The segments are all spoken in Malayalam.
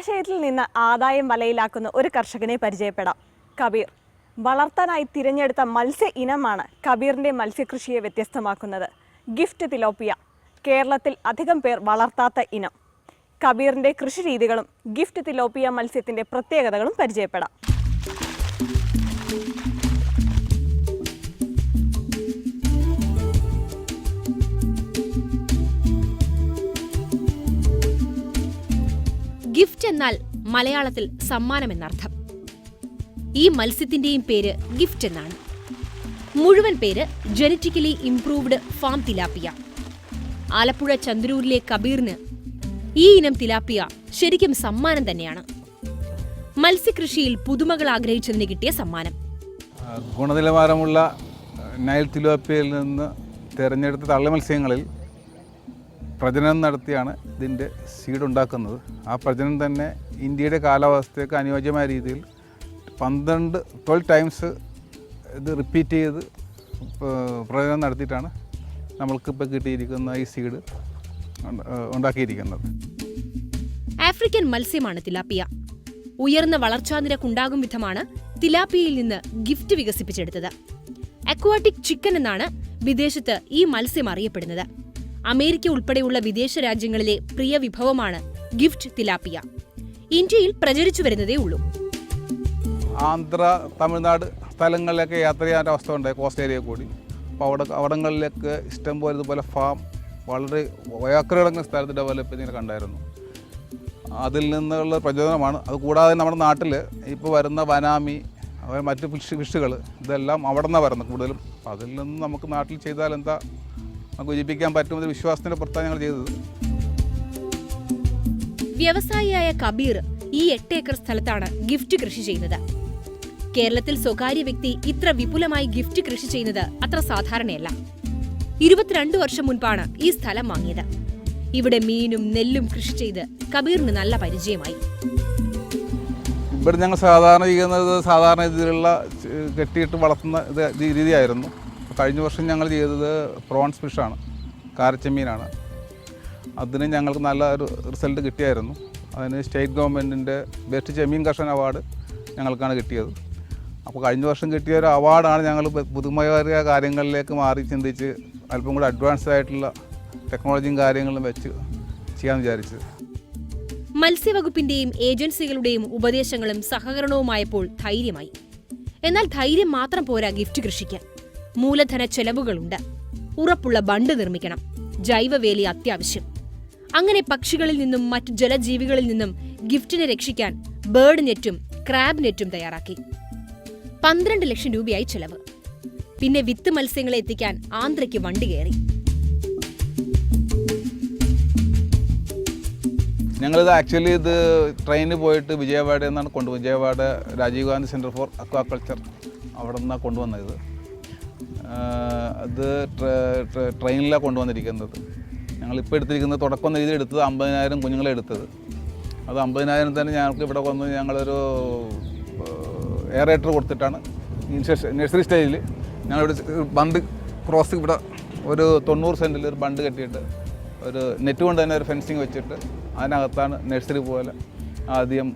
ജലാശയത്തിൽ നിന്ന് ആദായം വലയിലാക്കുന്ന ഒരു കർഷകനെ പരിചയപ്പെടാം. കബീർ. വളർത്താനായി തിരഞ്ഞെടുത്ത മത്സ്യ ഇനമാണ് കബീറിൻ്റെ മത്സ്യകൃഷിയെ വ്യത്യസ്തമാക്കുന്നത്. Gift tilapia. കേരളത്തിൽ അധികം പേർ വളർത്താത്ത ഇനം. കബീറിൻ്റെ കൃഷി രീതികളും ഗിഫ്റ്റ് തിലോപ്പിയ മത്സ്യത്തിൻ്റെ പ്രത്യേകതകളും പരിചയപ്പെടാം. ഗിഫ്റ്റ് എന്നാൽ മലയാളത്തിൽ സമ്മാനം എന്നർത്ഥം. ഈ മത്സ്യത്തിന്റെയും പേര് ഗിഫ്റ്റ് എന്നാണ്. മുഴുവൻ പേര് genetically improved farm tilapia. Alappuzha ചന്ദ്രൂരിലെ കബീറിന് ഈ ഇനം തിലാപ്പിയ ശരിക്കും സമ്മാനം തന്നെയാണ്. മത്സ്യകൃഷിയിൽ പുതുമകൾ ആഗ്രഹിച്ചതിന് കിട്ടിയ സമ്മാനം. ഗുണനിലവാരമുള്ള നൈൽ തിലോപ്പിയയിൽ നിന്ന് തിരഞ്ഞെടുത്ത തള്ളി മത്സ്യങ്ങളിൽ പ്രജനനം നടത്തിയാണ് ഇതിൻ്റെ സീഡ് ഉണ്ടാക്കുന്നത്. ആ പ്രജനനം തന്നെ ഇന്ത്യയുടെ കാലാവസ്ഥയ്ക്ക് അനുയോജ്യമായ രീതിയിൽ 12 ടൈംസ് ഇത് റിപ്പീറ്റ് ചെയ്ത് പ്രജനനം നടത്തിയിട്ടാണ് നമ്മൾക്കിപ്പോൾ കിട്ടിയിരിക്കുന്ന ഈ സീഡ് ഉണ്ടാക്കിയിരിക്കുന്നത്. ആഫ്രിക്കൻ മത്സ്യമാണ് തിലാപ്പിയ. ഉയർന്ന വളർച്ചാ നിരക്കുണ്ടാകും വിധമാണ് തിലാപ്പിയയിൽ നിന്ന് ഗിഫ്റ്റ് വികസിപ്പിച്ചെടുത്തത്. അക്വാട്ടിക് ചിക്കൻ എന്നാണ് വിദേശത്ത് ഈ മത്സ്യം അറിയപ്പെടുന്നത്. അമേരിക്ക ഉൾപ്പെടെയുള്ള വിദേശ രാജ്യങ്ങളിലെ പ്രിയ വിഭവമാണ് ഗിഫ്റ്റ് തിലാപ്പിയ. ഇന്ത്യയിൽ പ്രചരിച്ചു വരുന്നതേ ഉള്ളൂ. ആന്ധ്ര, തമിഴ്നാട് സ്ഥലങ്ങളിലൊക്കെ യാത്ര ചെയ്യാൻ അവസ്ഥ ഉണ്ടായി, കോസ്റ്റ് ഏരിയ കൂടി. അപ്പോൾ അവിടങ്ങളിലൊക്കെ ഇഷ്ടംപോലെ ഇതുപോലെ ഫാം വളരെ ഏക്കറുകണക്കിന് സ്ഥലത്ത് ഡെവലപ്പ് ചെയ്തിങ്ങനെ കണ്ടായിരുന്നു. അതിൽ നിന്നുള്ള പ്രചോദനമാണ്. അതുകൂടാതെ നമ്മുടെ നാട്ടിൽ ഇപ്പോൾ വരുന്ന വനാമി, മറ്റ് ഫിഷുകൾ ഇതെല്ലാം അവിടെ നിന്നാണ് വരുന്നത് കൂടുതലും. അപ്പോൾ അതിൽ നിന്ന് നമുക്ക് നാട്ടിൽ ചെയ്താൽ എന്താ നമുക്ക് ഉജ്ജിപ്പിക്കാൻ പറ്റുമെന്ന വിശ്വാസത്തിൻ്റെ പുറത്താണ് ഞങ്ങൾ ചെയ്തത്. വ്യവസായിയായ കബീർ ഈ 8 ഏക്കർ സ്ഥലത്താണ് ഗിഫ്റ്റ് കൃഷി ചെയ്യുന്നത്. കേരളത്തിൽ സ്വകാര്യ വ്യക്തി ഇത്ര വിപുലമായി ഗിഫ്റ്റ് കൃഷി ചെയ്യുന്നത് അത്ര സാധാരണയല്ല. 22 വർഷം മുൻപാണ് ഈ സ്ഥലം വാങ്ങിയത്. ഇവിടെ മീനും നെല്ലും കൃഷി ചെയ്ത് കബീറിന് നല്ല പരിചയമായി. ഇവിടെ ഞങ്ങൾ സാധാരണ ചെയ്യുന്നത് സാധാരണ രീതിയിലുള്ള കെട്ടിയിട്ട് വളർത്തുന്ന രീതിയായിരുന്നു. കഴിഞ്ഞ വർഷം ഞങ്ങൾ ചെയ്തത് പ്രോൺസ് ഫിഷാണ്, കാരച്ചെമ്മീനാണ്. അതിന് ഞങ്ങൾക്ക് നല്ല ഒരു റിസൾട്ട് കിട്ടിയായിരുന്നു. അതിന് സ്റ്റേറ്റ് ഗവൺമെൻറ്റിൻ്റെ ബെസ്റ്റ് ചെമ്മീൻ കർഷകൻ അവാർഡ് ഞങ്ങൾക്കാണ് കിട്ടിയത്. അപ്പോൾ കഴിഞ്ഞ വർഷം കിട്ടിയ ഒരു അവാർഡാണ് ഞങ്ങൾ പുതുമയേറിയ കാര്യങ്ങളിലേക്ക് മാറി ചിന്തിച്ച് അല്പം കൂടി അഡ്വാൻസ്ഡ് ആയിട്ടുള്ള ടെക്നോളജിയും കാര്യങ്ങളും വെച്ച് ചെയ്യാൻ വിചാരിച്ചത്. മത്സ്യവകുപ്പിന്റെയും ഏജൻസികളുടെയും ഉപദേശങ്ങളും സഹകരണവുമായപ്പോൾ ധൈര്യമായി. എന്നാൽ ധൈര്യം മാത്രം പോരാ ഗിഫ്റ്റ് കൃഷിക്ക്. മൂലധന ചെലവുകളുണ്ട്. ഉറപ്പുള്ള ബണ്ട് നിർമ്മിക്കണം. ജൈവവേലി അത്യാവശ്യം. അങ്ങനെ പക്ഷികളിൽ നിന്നും മറ്റു ജലജീവികളിൽ നിന്നും ഗിഫ്റ്റിനെ രക്ഷിക്കാൻ ബേർഡ് നെറ്റും ക്രാബ് നെറ്റും തയ്യാറാക്കി. 12 ലക്ഷം രൂപയായി ചെലവ്. പിന്നെ വിത്ത് മത്സ്യങ്ങളെ എത്തിക്കാൻ ആന്ധ്രയ്ക്ക് വണ്ടി കയറി. ഞങ്ങളിത് ആക്ച്വലി ഇത് ട്രെയിനിൽ പോയിട്ട് വിജയവാഡയിൽ നിന്നാണ് കൊണ്ടുപോകുന്നത്. Vijayawada Rajiv Gandhi centre for aquaculture അവിടെ നിന്നാണ് കൊണ്ടുവന്നത്. അത് ട്രെയിനിലാണ് കൊണ്ടുവന്നിരിക്കുന്നത്. ഞങ്ങളിപ്പോൾ എടുത്തിരിക്കുന്നത് തുടക്കം രീതിയിൽ എടുത്തത് 50,000 കുഞ്ഞുങ്ങളെ എടുത്തത്. അത് 50,000 തന്നെ ഞങ്ങൾക്ക് ഇവിടെ വന്ന് ഞങ്ങളൊരു എയറേറ്റർ കൊടുത്തിട്ടാണ് നഴ്സറി സ്റ്റേജിൽ ഞങ്ങളിവിടെ ബണ്ട് ക്രോസ് ഇവിടെ ഒരു 90 സെൻറ്റിൽ ഒരു ബണ്ട് കെട്ടിയിട്ട് ഒരു നെറ്റ് കൊണ്ട് തന്നെ ഒരു ഫെൻസിങ് വെച്ചിട്ട് അതിനകത്താണ് നഴ്സറി പോലെ ആദ്യം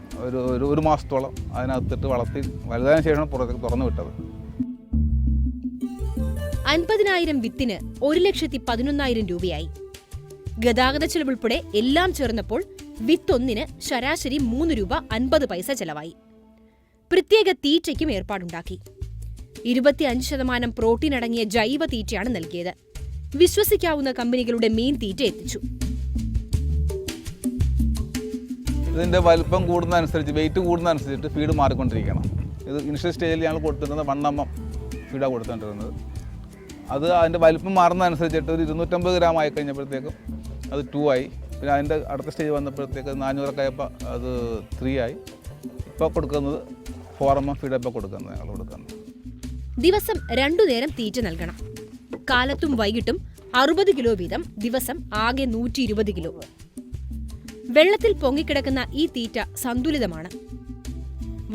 ഒരു മാസത്തോളം അതിനകത്തിട്ട് വളർത്തി വലുതായതിനു ശേഷം പുറത്തേക്ക് തുറന്നു വിട്ടത്. 50,000 വിത്തിന് 1,11,000 രൂപയായി. ഗതാഗത ചെലവുൾപ്പെടെ എല്ലാം ചേർന്നപ്പോൾ വിത്തൊന്നിന് ശരാശരി 3 രൂപ 50 പൈസ ചെലവായി. പ്രത്യേക തീറ്റയ്ക്കും ഏർപ്പാടുണ്ടാക്കി. 25% പ്രോട്ടീൻ അടങ്ങിയ ജൈവ തീറ്റയാണ് നൽകിയത്. വിശ്വസിക്കാവുന്ന കമ്പനികളുടെ മീൻ തീറ്റ എത്തിച്ചു. ഇതിൻ്റെ വലിപ്പം കൂടുന്നതനുസരിച്ച് വെയിറ്റ് കൂടുന്നതനുസരിച്ചിട്ട് ഫീഡ് മാറിക്കൊണ്ടിരിക്കണം. ഇത് ഇനിഷ്യൽ സ്റ്റേജിൽ ഞങ്ങൾ കൊടുത്തിരുന്നത് 1 mm ഫീഡാണ് കൊടുത്തുകൊണ്ടിരുന്നത്. അത് അതിൻ്റെ വലിപ്പം മാറുന്നതനുസരിച്ചിട്ട് ഒരു 250 ഗ്രാം ആയി കഴിഞ്ഞപ്പോഴത്തേക്കും അത് 2 ആയി. പിന്നെ അതിൻ്റെ അടുത്ത സ്റ്റേജ് വന്നപ്പോഴത്തേക്ക് 400 ആയപ്പോൾ അത് 3 ആയി. ഇപ്പോൾ കൊടുക്കുന്നത് 4 mm ഫീഡ് ഇപ്പോൾ കൊടുക്കുന്നത് ഞങ്ങൾ കൊടുക്കുന്നത്. ദിവസം 2 നേരം തീറ്റ നൽകണം. കാലത്തും വൈകിട്ടും 60 കിലോ വീതം. ദിവസം ആകെ 120 കിലോ. വെള്ളത്തിൽ പൊങ്ങിക്കിടക്കുന്ന ഈ തീറ്റ സന്തുലിതമാണ്.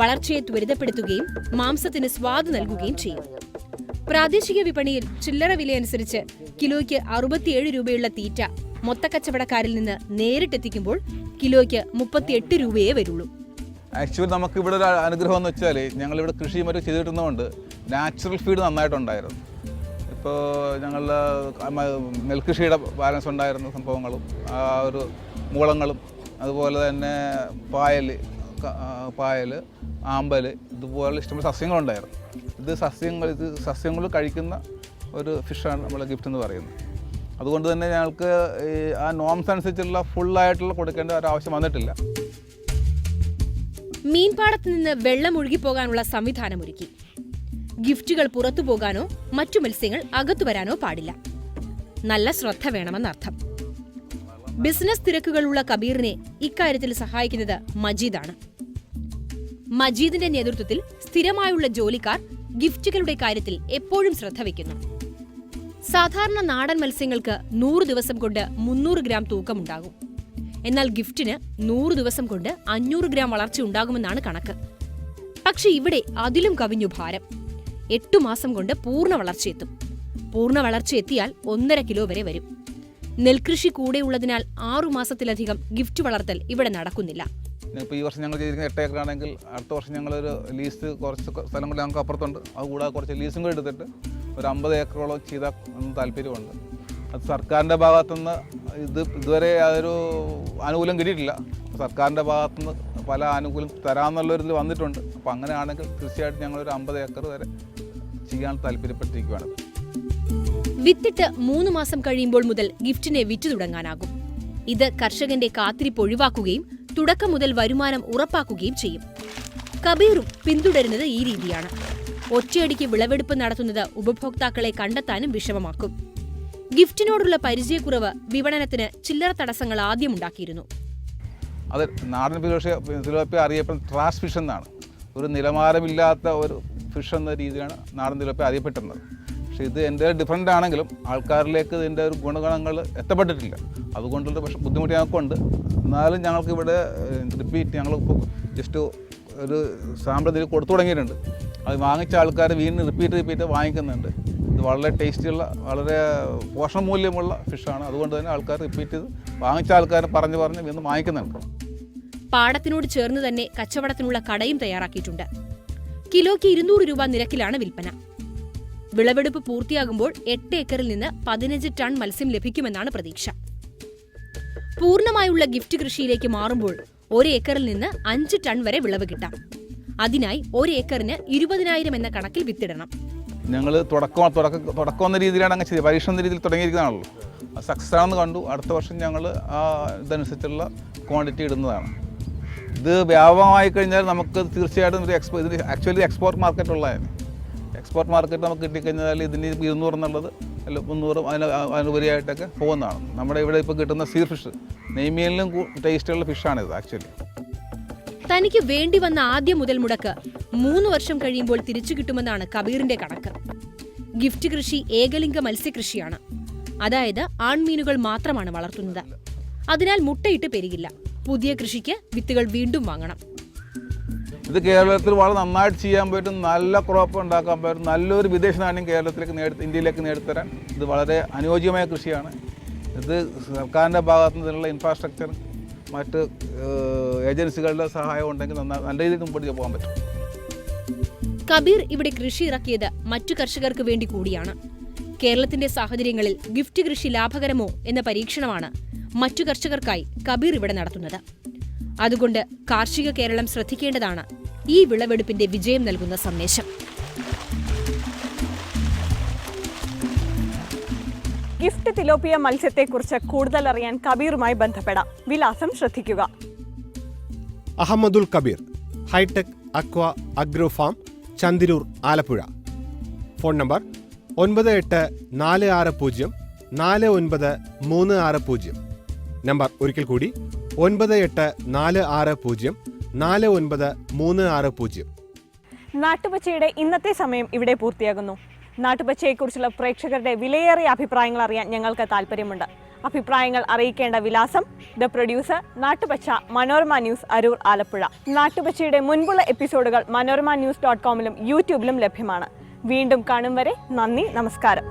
വളർച്ചയെ ത്വരിതപ്പെടുത്തുകയും മാംസത്തിന് സ്വാദ് നൽകുകയും ചെയ്യും. പ്രാദേശിക വിപണിയിൽ ചില്ലറ വിലയനുസരിച്ച് കിലോയ്ക്ക് 67 രൂപയുള്ള തീറ്റ മൊത്തക്കച്ചവടക്കാരിൽ നിന്ന് നേരിട്ടെത്തിക്കുമ്പോൾ കിലോയ്ക്ക് 38 രൂപയേ വരുള്ളൂ. ആക്ച്വലി നമുക്ക് ഇവിടെ ഒരു അനുഗ്രഹം എന്ന് വെച്ചാൽ ഞങ്ങളിവിടെ കൃഷി മറ്റും ചെയ്തിട്ടുന്നതുകൊണ്ട് നാച്ചുറൽ ഫീഡ് നന്നായിട്ടുണ്ടായിരുന്നു. ഇപ്പോൾ ഞങ്ങളുടെ നെൽകൃഷിയുടെ ബാലൻസ് ഉണ്ടായിരുന്ന സംഭവങ്ങളും ആ ഒരു മൂളങ്ങളും അതുപോലെ തന്നെ പായൽ ആമ്പൽ ഇതുപോലെ ഇഷ്ടംപോലെ സസ്യങ്ങളുണ്ടായിരുന്നു. ഇത് സസ്യങ്ങൾ കഴിക്കുന്ന ഒരു ഫിഷാണ് നമ്മളെ ഗിഫ്റ്റ് എന്ന് പറയുന്നത്. അതുകൊണ്ട് തന്നെ ഞങ്ങൾക്ക് ആ നോംസ് അനുസരിച്ചുള്ള ഫുള്ളായിട്ടുള്ള കൊടുക്കേണ്ട ഒരാവശ്യം വന്നിട്ടില്ല. മീൻപാടത്ത് നിന്ന് വെള്ളം ഒഴുകിപ്പോകാനുള്ള സംവിധാനമൊരുക്കി. ഗിഫ്റ്റുകൾ പുറത്തു പോകാനോ മറ്റു മത്സ്യങ്ങൾ അകത്തു വരാനോ പാടില്ല. നല്ല ശ്രദ്ധ വേണമെന്നർത്ഥം. ബിസിനസ് തിരക്കുകളുള്ള കബീറിനെ ഇക്കാര്യത്തിൽ സഹായിക്കുന്നത് മജീദാണ്. മജീദിന്റെ നേതൃത്വത്തിൽ സ്ഥിരമായുള്ള ജോലിക്കാർ ഗിഫ്റ്റുകളുടെ കാര്യത്തിൽ എപ്പോഴും ശ്രദ്ധ വയ്ക്കുന്നു. സാധാരണ നാടൻ മത്സ്യങ്ങൾക്ക് 100 ദിവസം കൊണ്ട് 300 ഗ്രാം തൂക്കമുണ്ടാകും. എന്നാൽ ഗിഫ്റ്റിന് 100 ദിവസം കൊണ്ട് 500 ഗ്രാം വളർച്ച ഉണ്ടാകുമെന്നാണ് കണക്ക്. പക്ഷെ ഇവിടെ അതിലും കവിഞ്ഞു ഭാരം. 8 മാസം കൊണ്ട് പൂർണ്ണ വളർച്ചയെത്തും. പൂർണ്ണ വളർച്ച എത്തിയാൽ 1.5 കിലോ വരെ വരും. നെൽകൃഷി കൂടെയുള്ളതിനാൽ 6 മാസത്തിലധികം ഗിഫ്റ്റ് വളർത്തൽ ഇവിടെ നടക്കുന്നില്ല. ഇപ്പോൾ ഈ വർഷം ഞങ്ങൾ ചെയ്തിരിക്കുന്ന 8 ഏക്കറാണെങ്കിൽ അടുത്ത വർഷം ഞങ്ങളൊരു ലീസ് കുറച്ച് സ്ഥലം കൂടി ഞങ്ങൾക്ക് അപ്പുറത്തുണ്ട്. അതുകൂടാതെ കുറച്ച് ലീസും കൂടി എടുത്തിട്ട് ഒരു 50 ഏക്കറോളം ചെയ്താൽ താല്പര്യമുണ്ട്. അത് സർക്കാരിൻ്റെ ഭാഗത്തുനിന്ന് ഇതുവരെ അതൊരു ആനുകൂല്യം കിട്ടിയിട്ടില്ല. സർക്കാരിൻ്റെ ഭാഗത്തുനിന്ന് പല ആനുകൂല്യം തരാമെന്നുള്ളൊരിതിൽ വന്നിട്ടുണ്ട്. അപ്പോൾ അങ്ങനെയാണെങ്കിൽ തീർച്ചയായിട്ടും ഞങ്ങളൊരു 50 ഏക്കർ വരെ ചെയ്യാൻ താല്പര്യപ്പെട്ടിരിക്കുകയാണ്. വിത്തിട്ട് 3 മാസം കഴിയുമ്പോൾ മുതൽ ഗിഫ്റ്റിനെ വിറ്റു തുടങ്ങാനാകും. ഇത് കർഷകന്റെ കാത്തിരിപ്പ് ഒഴിവാക്കുകയും തുടക്കം മുതൽ വരുമാനം ഉറപ്പാക്കുകയും ചെയ്യും. കബീറും പിന്തുടരുന്നത് ഈ രീതിയാണ്. ഒറ്റയടിക്ക് വിളവെടുപ്പ് നടത്തുന്നത് ഉപഭോക്താക്കളെ കണ്ടെത്താനും വിഷമമാക്കും. ഗിഫ്റ്റിനോടുള്ള പരിചയക്കുറവ് വിപണനത്തിന് ചില്ലറ തടസ്സങ്ങൾ ആദ്യം ഉണ്ടാക്കിയിരുന്നു. അത് നാടൻ തിലോപ്പിയ അറിയപ്പെടുന്ന ട്രാഷ് ഫിഷ് എന്നാണ്. ഒരു നിലവാരമില്ലാത്ത ഒരു ഫിഷ് എന്ന രീതിയിലാണ് നാടൻ തിലോപ്പിയ അറിയപ്പെട്ടിരുന്നത്. പക്ഷേ ഇത് എൻ്റെ ഡിഫറൻ്റ് ആണെങ്കിലും ആൾക്കാരിലേക്ക് ഇതിൻ്റെ ഒരു ഗുണഗണങ്ങൾ എത്തപ്പെട്ടിട്ടില്ല. അതുകൊണ്ടുള്ള പക്ഷേ ബുദ്ധിമുട്ട് ഞങ്ങൾക്കുണ്ട്. എന്നാലും ഞങ്ങൾക്ക് ഇവിടെ റിപ്പീറ്റ് ഞങ്ങളിപ്പോൾ ജസ്റ്റ് ഒരു സാമ്പിൾ ഇതിൽ കൊടുത്തു തുടങ്ങിയിട്ടുണ്ട്. അത് വാങ്ങിച്ച ആൾക്കാർ വീണ്ടും റിപ്പീറ്റ് വാങ്ങിക്കുന്നുണ്ട്. ഇത് വളരെ ടേസ്റ്റിയുള്ള വളരെ പോഷണമൂല്യമുള്ള ഫിഷാണ്. അതുകൊണ്ട് തന്നെ ആൾക്കാർ റിപ്പീറ്റ് ചെയ്ത് വാങ്ങിച്ച ആൾക്കാർ പറഞ്ഞ് വീണ്ടും വാങ്ങിക്കുന്നുണ്ട്. പാടത്തിനോട് ചേർന്ന് തന്നെ കച്ചവടത്തിനുള്ള കടയും തയ്യാറാക്കിയിട്ടുണ്ട്. കിലോയ്ക്ക് 200 രൂപ നിരക്കിലാണ് വിൽപ്പന. വിളവെടുപ്പ് പൂർത്തിയാകുമ്പോൾ 8 ഏക്കറിൽ നിന്ന് 15 ടൺ മത്സ്യം ലഭിക്കുമെന്നാണ് പ്രതീക്ഷ. പൂർണ്ണമായുള്ള ഗിഫ്റ്റ് കൃഷിയിലേക്ക് മാറുമ്പോൾ 1 ഏക്കറിൽ നിന്ന് 5 ടൺ വരെ വിളവ് കിട്ടാം. അതിനായി 1 ഏക്കറിന് 20,000 എന്ന കണക്കിൽ വിത്തിടണം. ഞങ്ങൾ തുടക്കം എന്ന രീതിയിലാണ് അങ്ങനെ ചെയ്തത്. പരീക്ഷ എന്ന രീതിയിൽ തുടങ്ങിയിരിക്കുന്നതാണല്ലോ. സക്സസ് ആണെന്ന് കണ്ടു. അടുത്ത വർഷം ഞങ്ങൾ ആ ഇതനുസരിച്ചുള്ള ക്വാണ്ടിറ്റി ഇടുന്നതാണ്. ഇത് വ്യാപകമായി കഴിഞ്ഞാൽ നമുക്ക് തീർച്ചയായിട്ടും ഇത് ആക്ച്വലി എക്സ്പോർട്ട് മാർക്കറ്റ് ഉള്ളതാണ്. എക്സ്പോർട്ട് മാർക്കറ്റ് നമുക്ക് കിട്ടിക്കഴിഞ്ഞാൽ ഇതിന് 200 എന്നുള്ളത് അല്ല 300 അതിനുപരിയായിട്ടൊക്കെ പോകുന്നതാണ്. നമ്മുടെ ഇവിടെ ഇപ്പോൾ കിട്ടുന്ന സീ ഫിഷ് നെയ്മീനിലും ടേസ്റ്റുള്ള ഫിഷാണിത് ആക്ച്വലി. തനിക്ക് വേണ്ടി വന്ന ആദ്യ മുതൽ മുടക്ക് 3 വർഷം കഴിയുമ്പോൾ തിരിച്ചു കിട്ടുമെന്നാണ് കബീറിന്റെ കണക്ക്. ഗിഫ്റ്റ് കൃഷി ഏകലിംഗ മത്സ്യകൃഷിയാണ്. അതായത് ആൺമീനുകൾ മാത്രമാണ് വളർത്തുന്നത്. അതിനാൽ മുട്ടയിട്ട് പെരുകില്ല. പുതിയ കൃഷിക്ക് വിത്തുകൾ വീണ്ടും വാങ്ങണം. ഇത് കേരളത്തിൽ വളരെ നന്നായിട്ട് ചെയ്യാൻ പറ്റും. നല്ല ക്രോപ്പ് ഉണ്ടാക്കാൻ പറ്റും. നല്ലൊരു വിദേശ നാണ്യം ഇന്ത്യയിലേക്ക് നേടിത്തരാൻ ഇത് വളരെ അനുയോജ്യമായ കൃഷിയാണ്. ഇത് സർക്കാരിൻ്റെ ഭാഗത്തു നിന്നുള്ള ഇൻഫ്രാസ്ട്രക്ചർ മറ്റ് ഏജൻസികളുടെ സഹായം ഉണ്ടെങ്കിൽ നല്ല രീതിയിൽ മുമ്പോട്ട് പോകാൻ പറ്റും. കബീർ ഇവിടെ കൃഷി ഇറക്കിയത് മറ്റു കർഷകർക്ക് വേണ്ടി കൂടിയാണ്. കേരളത്തിന്റെ സാഹചര്യങ്ങളിൽ ഗിഫ്റ്റ് കൃഷി ലാഭകരമോ എന്ന പരീക്ഷണമാണ് മറ്റു കർഷകർക്കായി കബീർ ഇവിടെ നടത്തുന്നത്. അതുകൊണ്ട് കാർഷിക കേരളം ശ്രദ്ധിക്കേണ്ടതാണ് ഈ വിളവെടുപ്പിന്റെ വിജയം നൽകുന്ന സന്ദേശം. ഗിഫ്റ്റ് തിലോപ്പിയ മത്സ്യത്തെക്കുറിച്ച് കൂടുതൽ അറിയാൻ കബീറുമായി ബന്ധപ്പെടാം. വിലാസം ശ്രദ്ധിക്കുക. Ahammadul Kabir, hi-tech aqua agro farm, Chandiroor, Alappuzha. Phone number 9846049360. Number ഒരിക്കൽ കൂടി 9846049360. നാട്ടുപച്ചയുടെ ഇന്നത്തെ സമയം ഇവിടെ പൂർത്തിയാകുന്നു. നാട്ടുപച്ചയെക്കുറിച്ചുള്ള പ്രേക്ഷകരുടെ വിലയേറിയ അഭിപ്രായങ്ങൾ അറിയാൻ ഞങ്ങൾക്ക് താല്പര്യമുണ്ട്. അഭിപ്രായങ്ങൾ അറിയിക്കേണ്ട വിലാസം: the producer, Nattupacha, Manorama news, Aroor, Alappuzha. നാട്ടുപച്ചയുടെ മുൻപുള്ള എപ്പിസോഡുകൾ മനോരമ news.com യൂട്യൂബിലും ലഭ്യമാണ്. വീണ്ടും കാണും വരെ നന്ദി, നമസ്കാരം.